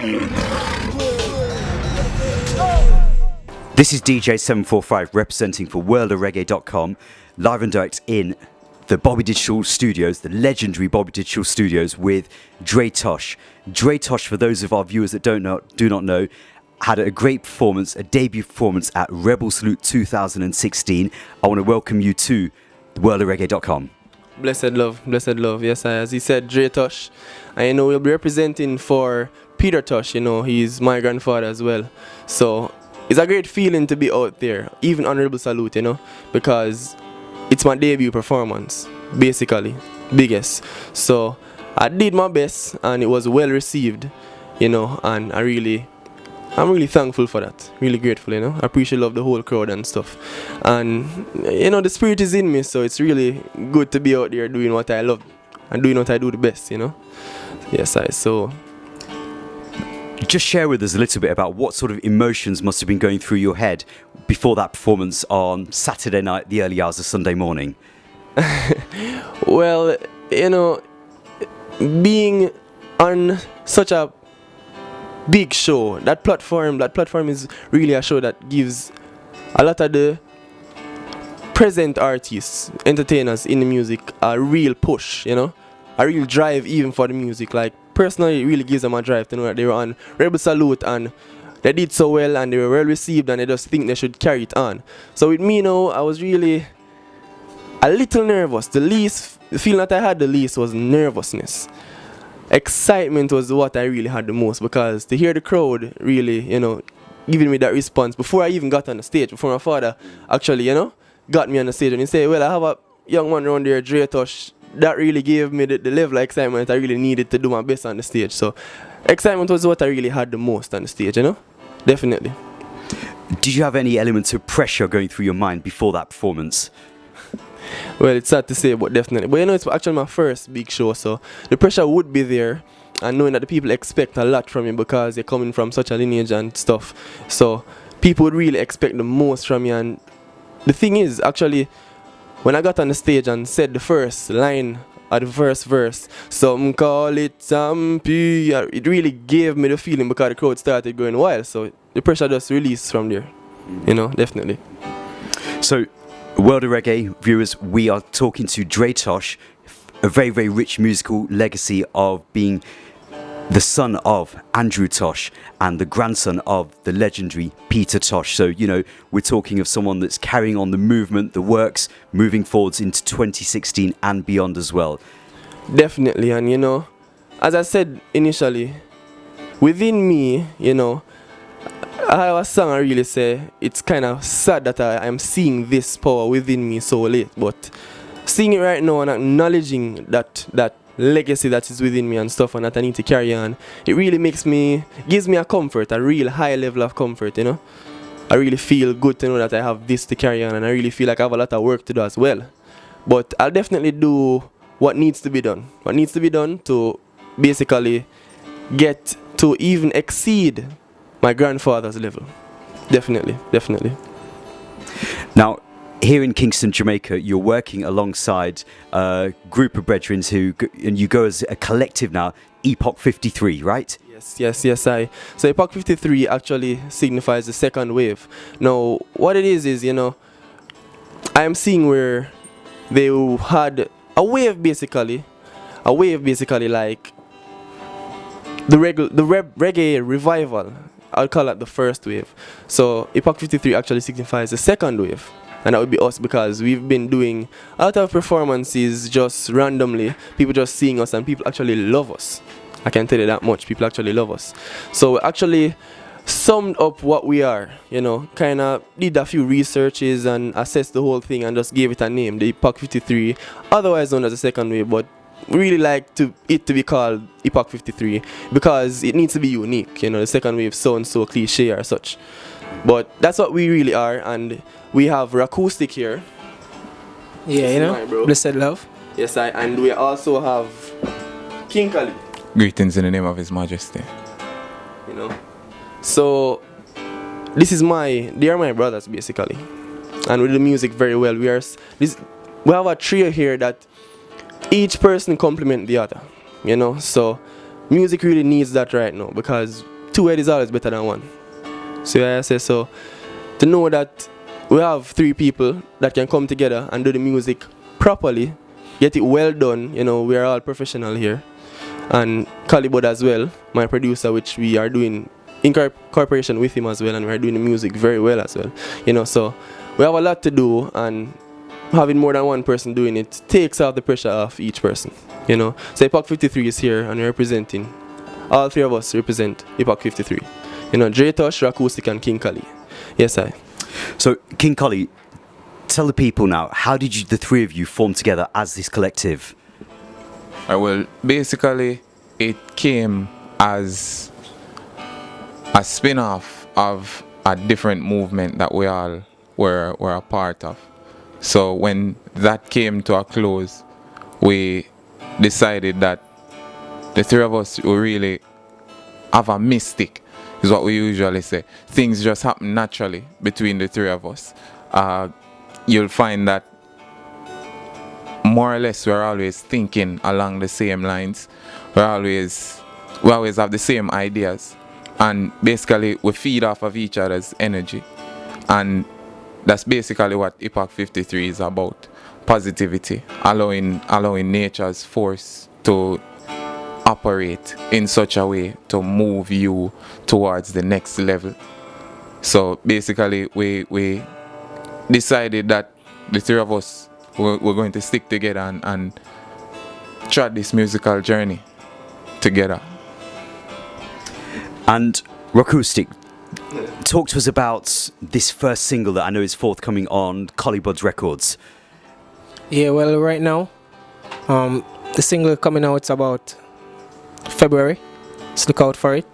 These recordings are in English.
This is DJ745 representing for worldofreggae.com, live and direct in the Bobby Digital Studios, the legendary Bobby Digital Studios with Dre Tosh. Dre Tosh, for those of our viewers that do not know, had a great performance, a debut performance at Rebel Salute 2016. I want to welcome you to worldofreggae.com. Blessed love. Yes, as he said, Dre Tosh. And we'll be representing for Peter Tosh. He's my grandfather as well. So it's a great feeling to be out there, even on Rebel Salute, because it's my debut performance, basically, biggest. So I did my best, and it was well received, and I'm really thankful for that. Really grateful, I appreciate love the whole crowd and stuff. And the spirit is in me, so it's really good to be out there doing what I love and doing what I do the best, Yes, so. Just share with us a little bit about what sort of emotions must have been going through your head before that performance on Saturday night, the early hours of Sunday morning. Well, being on such a big show, that platform is really a show that gives a lot of the present artists, entertainers in the music a real push, a real drive even for the music. Like, personally, it really gives them a drive to know that they were on Rebel Salute and they did so well and they were well received and they just think they should carry it on. So with me now, I was really a little nervous. The feeling that I had the least was nervousness. Excitement was what I really had the most, because to hear the crowd really, giving me that response before I even got on the stage, before my father actually, got me on the stage and he said, well, I have a young man around there, Dre Tosh. That really gave me the level of excitement I really needed to do my best on the stage. So excitement was what I really had the most on the stage, Definitely. Did you have any elements of pressure going through your mind before that performance? Well, it's sad to say, but definitely. But it's actually my first big show, so the pressure would be there. And knowing that the people expect a lot from me because they're coming from such a lineage and stuff. So people would really expect the most from me. And the thing is, actually, when I got on the stage and said the first line of the first verse, some call it Zampi, it really gave me the feeling because the crowd started going wild. So the pressure just released from there, definitely. So, World of Reggae viewers, we are talking to Dre Tosh, a very, very rich musical legacy of being the son of Andrew Tosh and the grandson of the legendary Peter Tosh. So, we're talking of someone that's carrying on the movement, the works, moving forwards into 2016 and beyond as well. Definitely, and as I said initially, within me, I have a song I really say, it's kind of sad that I'm seeing this power within me so late, but seeing it right now and acknowledging that legacy that is within me and stuff and that I need to carry on, it really gives me a comfort, a real high level of comfort, I really feel good to know that I have this to carry on, and I really feel like I have a lot of work to do as well. But I'll definitely do what needs to be done. What needs to be done to basically get to even exceed my grandfather's level. Definitely. Now, here in Kingston, Jamaica, you're working alongside a group of brethren and you go as a collective now, Epoch 53, right? Yes. So Epoch 53 actually signifies the second wave. Now, what it is, I am seeing where they had a wave basically like the reggae revival. I'll call it the first wave. So Epoch 53 actually signifies the second wave. And that would be us, because we've been doing a lot of performances just randomly. People just seeing us and people actually love us. I can tell you that much. People actually love us. So we actually summed up what we are, kind of did a few researches and assessed the whole thing and just gave it a name, the Epoch 53, otherwise known as the second wave, but really like it to be called Epoch 53 because it needs to be unique. The second wave sounds so cliche or such. But that's what we really are, and we have Rokkustik here. Yeah, blessed love. Yes, and we also have King Calie. Greetings in the name of His Majesty. So they are my brothers basically, and we do music very well. We have a trio here that each person complement the other, So music really needs that right now, because two heads is always better than one. So I say so. To know that we have three people that can come together and do the music properly, get it well done. You know, we are all professional here, and Calibod as well, my producer, which we are doing in cooperation with him as well, and we are doing the music very well as well. You know, so we have a lot to do, and having more than one person doing it takes off the pressure off each person. You know, so Epoch 53 is here, and we're representing. All three of us represent Epoch 53. You know, Dre Tosh, Rokkustik and King Calie. Yes, I. So, King Calie, tell the people now, how did the three of you form together as this collective? Well, basically, it came as a spin-off of a different movement that we all were a part of. So when that came to a close, we decided that the three of us will really have a mystic, is what we usually say. Things just happen naturally between the three of us. You'll find that more or less we're always thinking along the same lines. We always have the same ideas, and basically we feed off of each other's energy, and that's basically what Epoch 53 is about. Positivity, allowing nature's force to operate in such a way to move you towards the next level. So basically we decided that the three of us we're going to stick together and tread this musical journey together. And Rokkustik, talk to us about this first single that I know is forthcoming on Calibod's Records. Yeah, well, right now, the single coming out about February, so look out for it.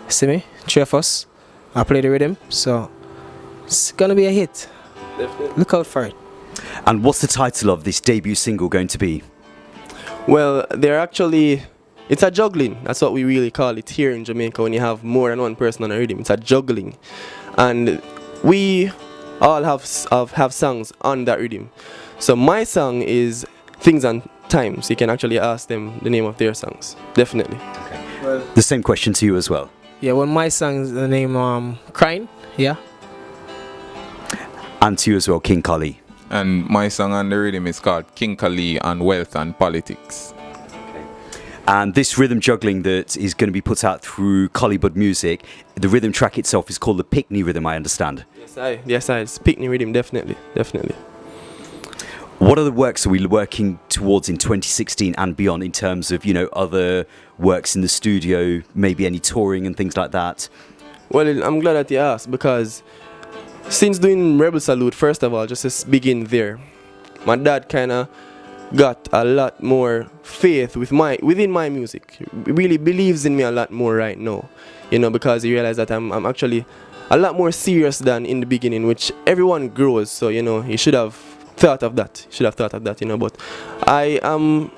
See me, three of us. I play the rhythm, so it's gonna be a hit. Definitely. Look out for it. And what's the title of this debut single going to be? Well, it's a juggling. That's what we really call it here in Jamaica when you have more than one person on a rhythm. It's a juggling. And we all have songs on that rhythm. So my song is Things and Times. You can actually ask them the name of their songs. Definitely. Okay. Well, the same question to you as well. Yeah, well, my song's the name Crying. Yeah. And to you as well, King Calie. And my song on the rhythm is called King Calie and Wealth and Politics. And this rhythm juggling that is going to be put out through Calibod Music, the rhythm track itself is called the Pickney Rhythm, I understand. Yes, it's Pickney Rhythm, definitely. What other works are we working towards in 2016 and beyond in terms of, you know, other works in the studio, maybe any touring and things like that? Well, I'm glad that you asked, because since doing Rebel Salute, first of all, just to begin there, my dad kind of got a lot more faith within my music. He really believes in me a lot more right now, you know, because he realized that I'm actually a lot more serious than in the beginning, which everyone grows, so, you know, he should have thought of that, you know, but I am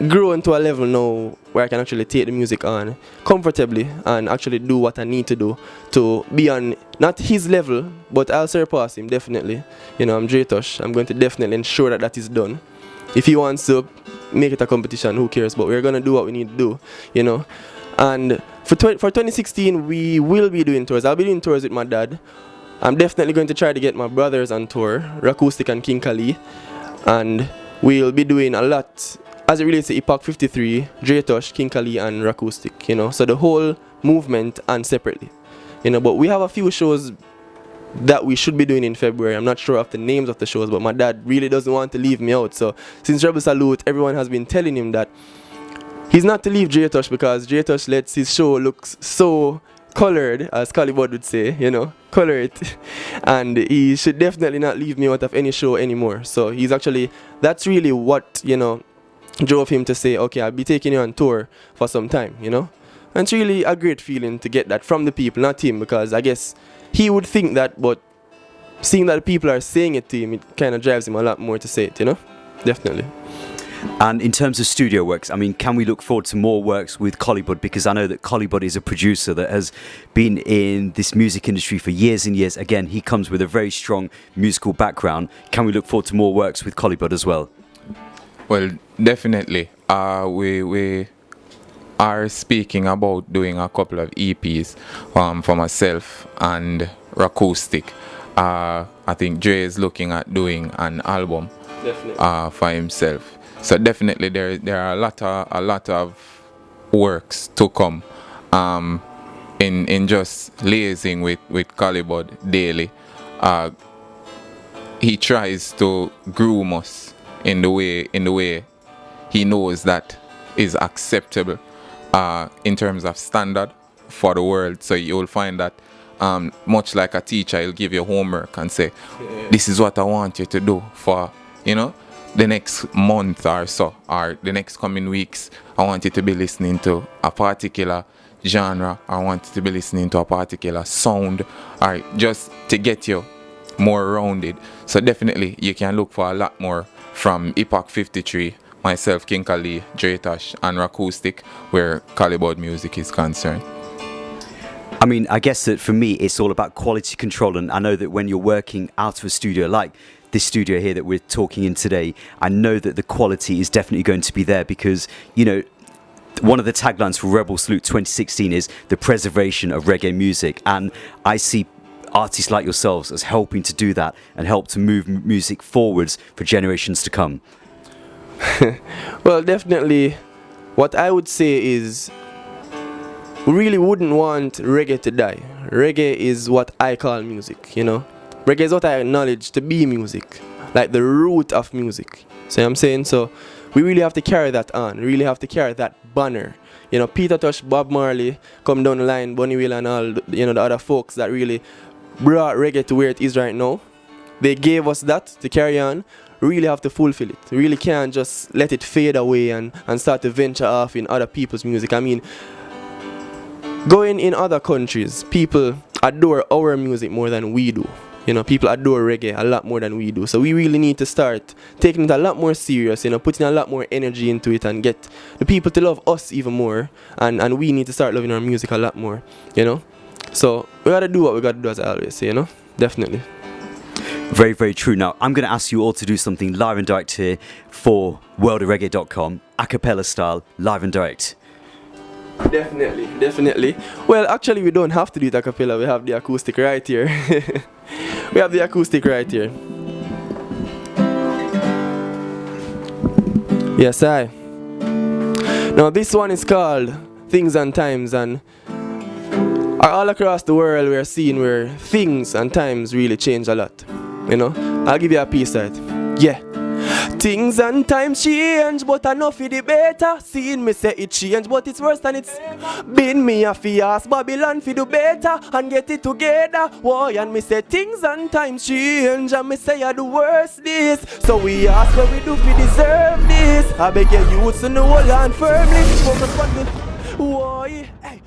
growing to a level now where I can actually take the music on comfortably and actually do what I need to do to be on not his level, but I'll surpass him, definitely. You know, I'm Dre Tosh. I'm going to definitely ensure that is done. If he wants to make it a competition, who cares? But we're going to do what we need to do, you know. And for 2016, we will be doing tours. I'll be doing tours with my dad. I'm definitely going to try to get my brothers on tour, Rokkustik and King Calie. And we'll be doing a lot as it relates to Epoch 53, Dre Tosh, King Calie and Rokkustik, you know. So the whole movement and separately, you know. But we have a few shows that we should be doing in February. I'm not sure of the names of the shows, but my dad really doesn't want to leave me out. So since Rebel Salute, everyone has been telling him that he's not to leave Dre Tosh, because Dre Tosh lets his show look so colored, as Calibod would say, you know, color it. And he should definitely not leave me out of any show anymore. So that's really what, you know, drove him to say, okay, I'll be taking you on tour for some time, you know. And it's really a great feeling to get that from the people, not him, because I guess he would think that, but seeing that the people are saying it to him, it kind of drives him a lot more to say it, you know? Definitely. And in terms of studio works, I mean, can we look forward to more works with Calibod? Because I know that Calibod is a producer that has been in this music industry for years and years. Again, he comes with a very strong musical background. Can we look forward to more works with Calibod as well? Well, definitely. We are speaking about doing a couple of EPs for myself and Rokkustik. I think Dre is looking at doing an album for himself. So definitely there are a lot of works to come in just liaising with Calie daily. He tries to groom us in the way he knows that is acceptable in terms of standard for the world. So you'll find that much like a teacher, he'll give you homework and say, this is what I want you to do for, the next month or so, or the next coming weeks. I want you to be listening to a particular genre. I want you to be listening to a particular sound, or just to get you more rounded. So definitely you can look for a lot more from Epoch 53, myself, King Calie, Dre Tosh, and Rokkustik, where Calie music is concerned. I mean, I guess that for me, it's all about quality control. And I know that when you're working out of a studio like this studio here that we're talking in today, I know that the quality is definitely going to be there because, one of the taglines for Rebel Salute 2016 is the preservation of reggae music. And I see artists like yourselves as helping to do that and help to move music forwards for generations to come. Well, definitely, what I would say is we really wouldn't want reggae to die. Reggae is what I call music, Reggae is what I acknowledge to be music, like the root of music. See what I'm saying? So we really have to carry that on. We really have to carry that banner. Peter Tosh, Bob Marley, come down the line, Bunny Wailer and all, the other folks that really brought reggae to where it is right now. They gave us that to carry on. We really have to fulfill it. We really can't just let it fade away and start to venture off in other people's music. I mean, going in other countries, people adore our music more than we do. People adore reggae a lot more than we do. So we really need to start taking it a lot more serious, putting a lot more energy into it and get the people to love us even more. And we need to start loving our music a lot more, So we gotta do what we gotta do, as I always say, Definitely. Very, very true. Now, I'm going to ask you all to do something live and direct here for worldofreggae.com, a cappella style, live and direct. Definitely. Well, actually, we don't have to do it a cappella. We have the acoustic right here. We have the acoustic right here. Yes, I. Now, this one is called Things and Times, and all across the world we're seeing where things and times really change a lot. I'll give you a piece of it. Yeah. Things and times change, but enough for the better. Seeing me say it change, but it's worse than it's been. Me a fi ask Babylon fi do better and get it together. Why? And me say things and times change, and me say I do worse this. So we ask what we do fi deserve this. I beg your youths to know hold on firmly. Focus on the why. Hey.